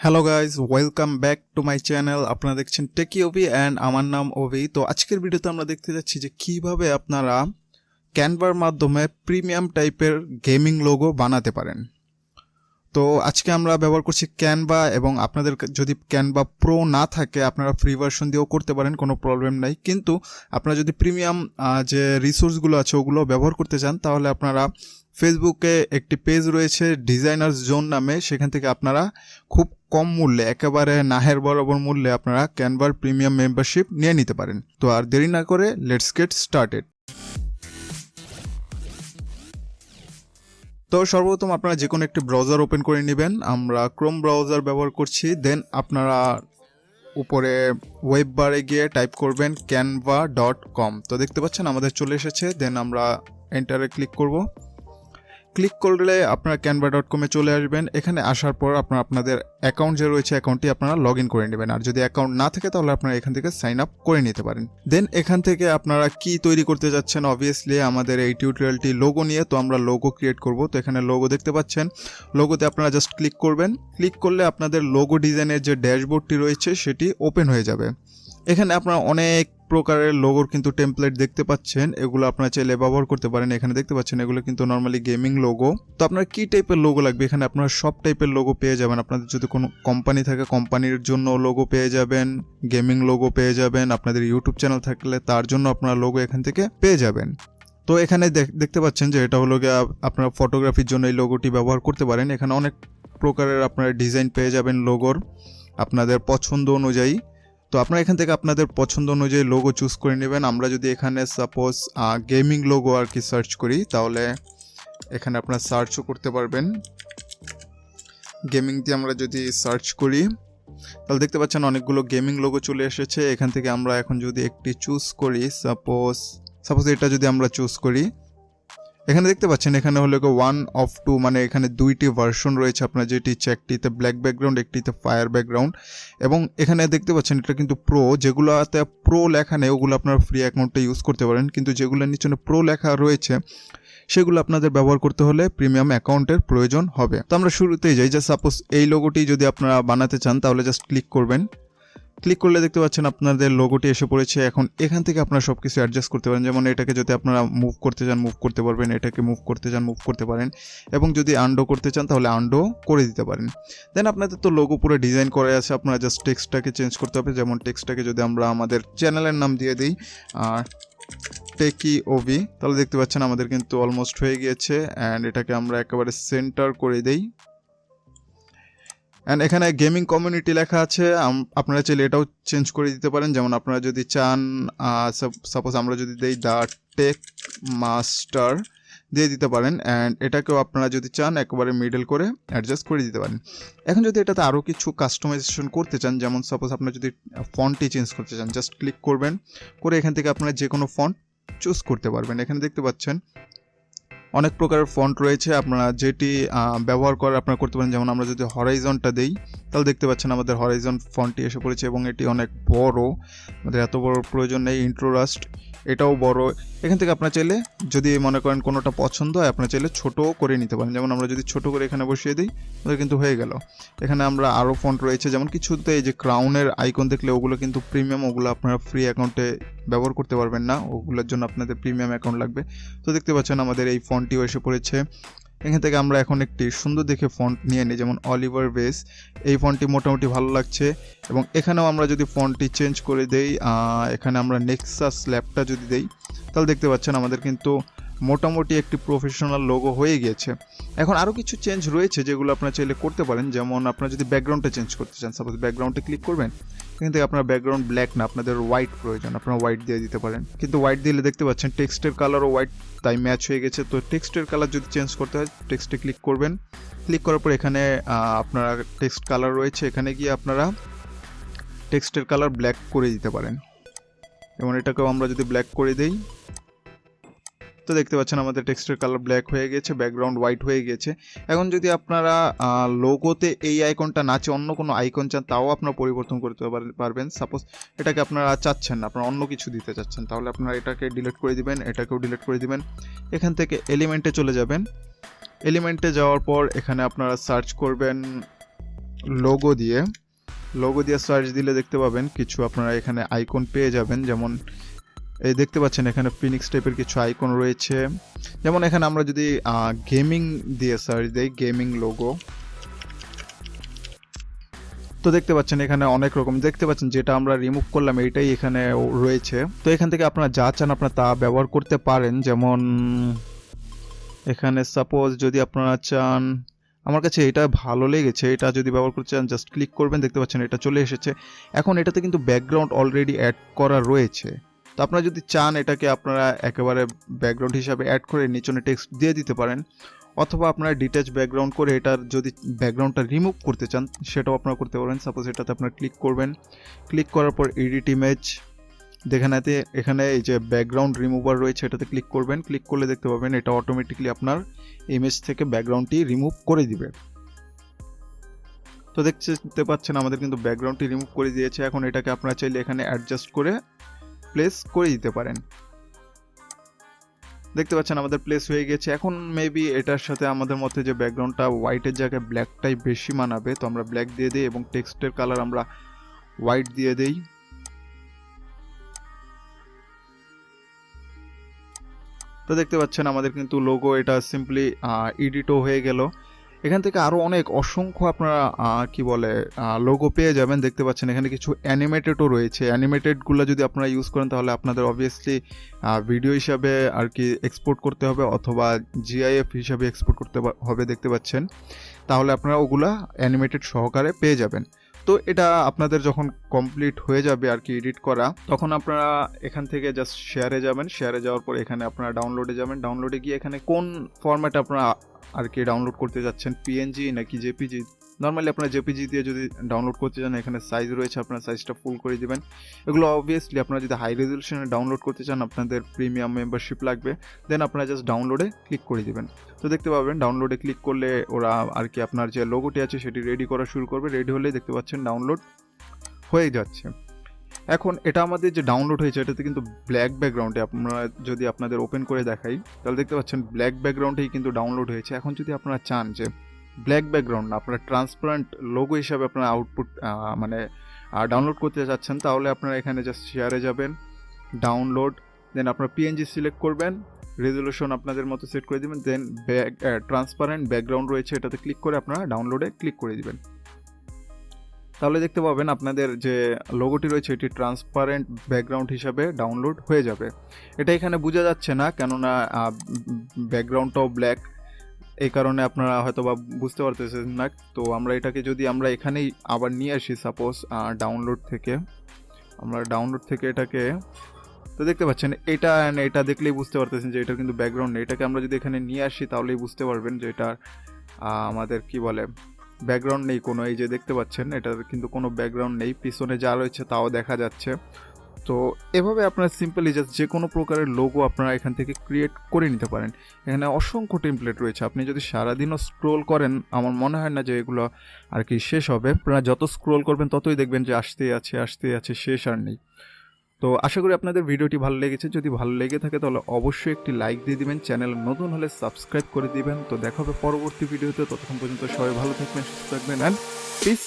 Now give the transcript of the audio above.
Hello guys, welcome back to my channel. আপনারা দেখছেন টেকি ওভি and আমার নাম ওভি। তো আজকের ভিডিওতে আমরা দেখতে যাচ্ছি যে কিভাবে আপনারা ক্যানভার মাধ্যমে প্রিমিয়াম টাইপের গেমিং লোগো বানাতে পারেন। তো আজকে আমরা ব্যবহার করছি ক্যানভা, এবং আপনাদের যদি ক্যানভা প্রো না থাকে আপনারা ফ্রি ভার্সন দিয়েও করতে পারেন, কোনো প্রবলেম নাই। কিন্তু আপনারা যদি প্রিমিয়াম যে রিসোর্সগুলো আছে ওগুলো ব্যবহার করতে চান তাহলে আপনারা ফেসবুকে একটি পেজ রয়েছে ডিজাইনার্স জোন নামে, সেখান থেকে আপনারা খুব কম মূল্যে, একেবারে নাহের বরাবর মূল্যে আপনারা ক্যানভার প্রিমিয়াম মেম্বারশিপ নিয়ে নিতে পারেন। তো আর দেরি না করে লেটস গেট স্টার্টেড। তো সর্বপ্রথম আপনারা যে কোনো একটি ব্রাউজার ওপেন করে নেবেন। আমরা ক্রোম ব্রাউজার ব্যবহার করছি। দেন আপনারা উপরে ওয়েব বারে গিয়ে টাইপ করবেন canva.com। তো দেখতে পাচ্ছেন আমাদের চলে এসেছে। দেন আমরা এন্টারে ক্লিক করব। ক্লিক করলে আপনারা canva.com-এ চলে আসবেন। এখানে আসার পর আপনাদের অ্যাকাউন্ট যে রয়েছে অ্যাকাউন্টটি আপনারা লগ ইন করে নেবেন। আর যদি অ্যাকাউন্ট না থাকে তাহলে আপনারা এখান থেকে সাইন আপ করে নিতে পারেন। দেন এখান থেকে আপনারা কি তৈরি করতে যাচ্ছেন, অবভিয়াসলি আমাদের এই টিউটোরিয়ালটি লোগো নিয়ে, তো আমরা লোগো ক্রিয়েট করব। তো এখানে লোগো দেখতে পাচ্ছেন, লোগোতে আপনারা জাস্ট ক্লিক করবেন। ক্লিক করলে আপনাদের লোগো ডিজাইনের যে ড্যাশবোর্ডটি রয়েছে সেটি ওপেন হয়ে যাবে। এখানে আপনারা অনেক প্রকারের লোগোর কিন্তু টেমপ্লেট দেখতে পাচ্ছেন, এগুলো আপনারা চাইলে ব্যবহার করতে পারেন। এখানে দেখতে পাচ্ছেন এগুলো কিন্তু নর্মালি গেমিং লোগো। তো আপনার কি টাইপের লোগো লাগবে, এখানে আপনারা সব টাইপের লোগো পেয়ে যাবেন। আপনাদের যদি কোনো কোম্পানি থাকে কোম্পানির জন্য লোগো পেয়ে যাবেন, গেমিং লোগো পেয়ে যাবেন। আপনাদের ইউটিউব চ্যানেল থাকলে তার জন্য আপনারা লোগো এখান থেকে পেয়ে যাবেন। তো এখানে দেখতে পাচ্ছেন যে এটা হলো গিয়ে আপনারা ফটোগ্রাফির জন্য এই লোগোটি ব্যবহার করতে পারেন। এখানে অনেক প্রকারের আপনারা ডিজাইন পেয়ে যাবেন লোগোর, আপনাদের পছন্দ অনুযায়ী। তো আপনারা এখান থেকে আপনাদের পছন্দ অনুযায়ী লোগো চুজ করে নেবেন। আমরা যদি এখানে সাপোজ গেমিং লোগো আর কি সার্চ করি, তাহলে এখানে আপনারা সার্চও করতে পারবেন। গেমিং দিয়ে আমরা যদি সার্চ করি তাহলে দেখতে পাচ্ছেন অনেকগুলো গেমিং লোগো চলে এসেছে। এখান থেকে আমরা এখন যদি একটি চুজ করি, সাপোজ এটা যদি আমরা চুজ করি, এখানে দেখতে পাচ্ছেন এখানে হলো 1 of 2, মানে এখানে দুইটি ভার্সন রয়েছে আপনার, যেটি একটিতে ব্ল্যাক ব্যাকগ্রাউন্ড, একটিতে ফায়ার ব্যাকগ্রাউন্ড। এবং এখানে দেখতে পাচ্ছেন এটা কিন্তু প্রো, যেগুলোতে প্রো লেখা নেই ওগুলো আপনার ফ্রি অ্যাকাউন্টে ইউজ করতে পারেন, কিন্তু যেগুলোর নিচে প্রো লেখা রয়েছে সেগুলো আপনাদের ব্যবহার করতে হলে প্রিমিয়াম অ্যাকাউন্টের প্রয়োজন হবে। তো আমরা শুরুতেই যাই, যে সাপোজ এই লোগোটি যদি আপনারা বানাতে চান তাহলে জাস্ট ক্লিক করবেন। ক্লিক করলে দেখতে পাচ্ছেন আপনাদের লোগোটি এসে পড়েছে। এখন এখান থেকে আপনারা সব কিছু অ্যাডজাস্ট করতে পারেন, যেমন এটাকে যদি আপনারা মুভ করতে চান মুভ করতে পারবেন, এটাকে মুভ করতে চান মুভ করতে পারেন, এবং যদি আন্ডো করতে চান তাহলে আন্ডো করে দিতে পারেন। দেন আপনাদের তো লোগো পুরো ডিজাইন করা আছে, আপনারা জাস্ট টেক্সটটাকে চেঞ্জ করতে হবে। যেমন টেক্সটটাকে যদি আমরা আমাদের চ্যানেলের নাম দিয়ে দিই টেকি ওভি, তাহলে দেখতে পাচ্ছেন আমাদের কিন্তু অলমোস্ট হয়ে গিয়েছে। অ্যান্ড এটাকে আমরা একেবারে সেন্টার করে দেই। অ্যান্ড এখানে গেমিং কমিউনিটি লেখা আছে, আপনারা চাইলে এটাও চেঞ্জ করে দিতে পারেন। যেমন আপনারা যদি চান, সাপোজ আমরা যদি দেই দ্য টেক মাস্টার দিয়ে দিতে পারেন। অ্যান্ড এটাকেও আপনারা যদি চান একেবারে মিডল করে অ্যাডজাস্ট করে দিতে পারেন। এখন যদি এটাতে আরও কিছু কাস্টমাইজেশন করতে চান, যেমন সাপোজ আপনারা যদি ফন্টটি চেঞ্জ করতে চান, জাস্ট ক্লিক করবেন, করে এখান থেকে আপনারা যে কোনো ফন্ট চুজ করতে পারবেন। এখানে দেখতে পাচ্ছেন অনেক প্রকারের ফন্ট রয়েছে, আপনারা যেটি ব্যবহার করে আপনারা করতে পারেন। যেমন আমরা যদি হরাইজনটা দেই তাহলে দেখতে পাচ্ছেন আমাদের হরাইজন ফন্টটি এসে পড়েছে, এবং এটি অনেক বড়, আমাদের এত বড় প্রয়োজন নেই। ইন্ট্রোরাস্ট এটাও বড়। এখান থেকে আপনারা চাইলে যদি মনে করেন কোনোটা পছন্দ হয় আপনারা চাইলে ছোটও করে নিতে পারেন। যেমন আমরা যদি ছোট করে এখানে বসিয়ে দিই তাহলে কিন্তু হয়ে গেল। এখানে আমরা আরও ফন্ট রয়েছে, যেমন কিছুতে এই যে ক্রাউনের আইকন দেখলে ওগুলো কিন্তু প্রিমিয়াম, ওগুলো আপনারা ফ্রি অ্যাকাউন্টে ব্যবহার করতে পারবেন না, ওগুলোর জন্য আপনাদের প্রিমিয়াম অ্যাকাউন্ট লাগবে। তো দেখতে পাচ্ছেন আমাদের এই ফন্টটিও এসে পড়েছে। এখান থেকে আমরা এখন একটি সুন্দর দেখে ফন্ট নিয়ে নিই, যেমন অলিভার বেস, এই ফন্টটি মোটামুটি ভালো লাগছে। এবং এখানেও আমরা যদি ফন্টটি চেঞ্জ করে দেই, এখানে আমরা নেক্সাস ল্যাবটা যদি দেই তাহলে দেখতে পাচ্ছেন আমাদের কিন্তু মোটামুটি একটি প্রফেশনাল লোগো হয়ে গিয়েছে। এখন আরও কিছু চেঞ্জ রয়েছে যেগুলো আপনারা চাইলে করতে পারেন। যেমন আপনারা যদি ব্যাকগ্রাউন্ডটা চেঞ্জ করতে চান, সাপোজ ব্যাকগ্রাউন্ডে ক্লিক করবেন, এখান থেকে আপনার ব্যাকগ্রাউন্ড ব্ল্যাক না, আপনাদের হোয়াইট প্রয়োজন, আপনারা হোয়াইট দিয়ে দিতে পারেন। কিন্তু হোয়াইট দিলে দেখতে পাচ্ছেন টেক্সটের কালারও হোয়াইট, তাই ম্যাচ হয়ে গেছে। তো টেক্সটের কালার যদি চেঞ্জ করতে হয় টেক্সটে ক্লিক করবেন। ক্লিক করার পর এখানে আপনারা টেক্সট কালার রয়েছে, এখানে গিয়ে আপনারা টেক্সটের কালার ব্ল্যাক করে দিতে পারেন। এবং এটাকেও আমরা যদি ব্ল্যাক করে দিই তো দেখতে পাচ্ছেন আমাদের টেক্সটের কালার ব্ল্যাক হয়ে গেছে, ব্যাকগ্রাউন্ড হোয়াইট হয়ে গেছে। এখন যদি আপনারা লোগোতে এই আইকনটা না চেয়ে অন্য কোনো আইকন চান তাও আপনারা পরিবর্তন করতে পারবেন। সাপোজ এটাকে আপনারা চাচ্ছেন না, আপনারা অন্য কিছু দিতে চাচ্ছেন, তাহলে আপনারা এটাকে ডিলিট করে দিবেন, এটাকেও ডিলিট করে দিবেন। এখান থেকে এলিমেন্টে চলে যাবেন। এলিমেন্টে যাওয়ার পর এখানে আপনারা সার্চ করবেন লোগো দিয়ে সার্চ দিলে দেখতে পাবেন কিছু আপনারা এখানে আইকন পেয়ে যাবেন। যেমন এই দেখতে পাচ্ছেন এখানে ফিনিক্স টাইপের কিছু আইকন রয়েছে। যেমন এখানে আমরা যদি গেমিং দিয়ে সার্চ দিই, গেমিং লোগো, তো দেখতে পাচ্ছেন এখানে অনেক রকম দেখতে পাচ্ছেন, যেটা আমরা রিমুভ করলাম এইটাই এখানে রয়েছে। তো এখান থেকে আপনারা যা চান আপনারা তা ব্যবহার করতে পারেন। যেমন এখানে সাপোজ যদি আপনারা চান, আমার কাছে এটা ভালো লেগেছে, এটা যদি ব্যবহার করতে চান জাস্ট ক্লিক করবেন, দেখতে পাচ্ছেন এটা চলে এসেছে। এখন এটাতে কিন্তু ব্যাকগ্রাউন্ড অলরেডি অ্যাড করা রয়েছে। তো আপনারা যদি চান এটাকে আপনারা একেবারে ব্যাকগ্রাউন্ড হিসাবে অ্যাড করে নিচনে টেক্সট দিয়ে দিতে পারেন, অথবা আপনারা ডিট্যাচ ব্যাকগ্রাউন্ড করে এটার যদি ব্যাকগ্রাউন্ডটা রিমুভ করতে চান সেটাও আপনারা করতে পারবেন। সাপোজ এটাতে আপনারা ক্লিক করবেন, ক্লিক করার পর এডিট ইমেজ, এখানে এই যে ব্যাকগ্রাউন্ড রিমুভার রয়েছে এটাতে ক্লিক করবেন। ক্লিক করলে দেখতে পাবেন এটা অটোমেটিক্যালি আপনার ইমেজ থেকে ব্যাকগ্রাউন্ডটি রিমুভ করে দিবে। তো দেখতে পাচ্ছেন আমাদের কিন্তু ব্যাকগ্রাউন্ডটি রিমুভ করে দিয়েছে। এখন এটাকে আপনারা চাইলে এখানে অ্যাডজাস্ট করে প্লেস করে দিতে পারেন। দেখতে পাচ্ছেন আমাদের প্লেস হয়ে গেছে। এখন মেবি এটার সাথে আমাদের মধ্যে যে ব্যাকগ্রাউন্ডটা হোয়াইটের জায়গায় ব্ল্যাকটাই বেশি মানাবে, তো আমরা ব্ল্যাক দিয়ে দিই এবং টেক্সটের কালার আমরা হোয়াইট দিয়ে দিই। তো দেখতে পাচ্ছেন আমাদের কিন্তু লোগো এটা সিম্পলি এডিটও হয়ে গেল। এখান থেকে আরও অনেক অসংখ্য আপনারা কি বলে লোগো পেয়ে যাবেন। দেখতে পাচ্ছেন এখানে কিছু অ্যানিমেটেডও রয়েছে। অ্যানিমেটেডগুলো যদি আপনারা ইউজ করেন তাহলে আপনাদের অবভিয়াসলি ভিডিও হিসাবে আর কি এক্সপোর্ট করতে হবে, অথবা জিআইএফ হিসাবে এক্সপোর্ট করতে হবে। দেখতে পাচ্ছেন তাহলে আপনারা ওগুলা অ্যানিমেটেড সহকারে পেয়ে যাবেন। তো এটা আপনাদের যখন কমপ্লিট হয়ে যাবে আর কি এডিট করা, তখন আপনারা এখান থেকে জাস্ট শেয়ারে যাবেন। শেয়ারে যাওয়ার পর এখানে আপনারা ডাউনলোডে যাবেন। ডাউনলোডে গিয়ে এখানে কোন ফরম্যাটে আপনারা আর কি ডাউনলোড করতে যাচ্ছেন, পিএনজি নাকি জেপিজি। নর্মালি আপনারা জেপিজি দিয়ে যদি ডাউনলোড করতে চান এখানে সাইজ রয়েছে, আপনারা সাইজটা ফুল করে দিবেন। এগুলো অবভিয়াসলি আপনারা যদি হাই রেজলিউশনে ডাউনলোড করতে চান আপনাদের প্রিমিয়াম মেম্বারশিপ লাগবে। দেন আপনারা জাস্ট ডাউনলোডে ক্লিক করে দিবেন। তো দেখতে পাবেন ডাউনলোডে ক্লিক করলে ওরা আর কি আপনার যে লোগোটি আছে সেটি রেডি করা শুরু করবে। রেডি হলেই দেখতে পাচ্ছেন ডাউনলোড হয়ে যাচ্ছে। এখন এটা আমাদের যে ডাউনলোড হয়েছে এটাতে কিন্তু ব্ল্যাক ব্যাকগ্রাউন্ডে আপনারা যদি আপনাদের ওপেন করে দেখাই তাহলে দেখতে পাচ্ছেন ব্ল্যাক ব্যাকগ্রাউন্ডেই কিন্তু ডাউনলোড হয়েছে। এখন যদি আপনারা চান যে ব্ল্যাক ব্যাকগ্রাউন্ড না, আপনারা ট্রান্সপারেন্ট লোগো হিসাবে আপনারা আউটপুট মানে ডাউনলোড করতে যাচ্ছেন, তাহলে আপনারা এখানে জাস্ট শেয়ারে যাবেন, ডাউনলোড, দেন আপনারা পিএনজি সিলেক্ট করবেন, রেজলিউশন আপনাদের মতো সেট করে দিবেন, দেন ট্রান্সপারেন্ট ব্যাকগ্রাউন্ড রয়েছে এটাতে ক্লিক করে আপনারা ডাউনলোডে ক্লিক করে দিবেন। তাহলে দেখতে পাবেন আপনাদের যে লোগোটি রয়েছে এটি ট্রান্সপারেন্ট ব্যাকগ্রাউন্ড হিসাবে ডাউনলোড হয়ে যাবে। এটা এখানে বোঝা যাচ্ছে না কেননা ব্যাকগ্রাউন্ডটাও ব্ল্যাক, এই কারণে আপনারা হয়তো বা বুঝতে পারতেছেন না। তো আমরা এটাকে যদি আমরা এখানেই আবার নিয়ে আসি, সাপোজ ডাউনলোড থেকে এটাকে, তো দেখতে পাচ্ছেন এটা দেখলেই বুঝতে পারতেছেন যে এটা কিন্তু ব্যাকগ্রাউন্ড নেই। এটাকে আমরা যদি এখানে নিয়ে আসি তাহলেই বুঝতে পারবেন যে এটা আমাদের কি বলে ব্যাকগ্রাউন্ড নেই কোনো। এই যে দেখতে পাচ্ছেন এটার কিন্তু কোনো ব্যাকগ্রাউন্ড নেই, পিছনে যা রয়েছে তাও দেখা যাচ্ছে। তো এভাবে আপনারা সিম্পলি জাস্ট যে কোনো প্রকারের লোগো আপনারা এখান থেকে ক্রিয়েট করে নিতে পারেন। এখানে অসংখ্য টেমপ্লেট রয়েছে, আপনি যদি সারাদিনও স্ক্রোল করেন আমার মনে হয় না যে এগুলো আর কি শেষ হবে। আপনারা যত স্ক্রোল করবেন ততই দেখবেন যে আসতেই আছে, শেষ আর নেই। তো আশা করি আপনাদের ভিডিওটি ভালো লেগেছে। যদি ভালো লেগে থাকে তাহলে অবশ্যই একটি লাইক দিয়ে দিবেন, চ্যানেল নতুন হলে সাবস্ক্রাইব করে দিবেন। তো দেখা হবে পরবর্তী ভিডিওতে, ততক্ষণ পর্যন্ত সবাই ভালো থাকবেন, সুস্থ থাকবেন, অ্যান্ড পিস।